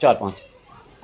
4-5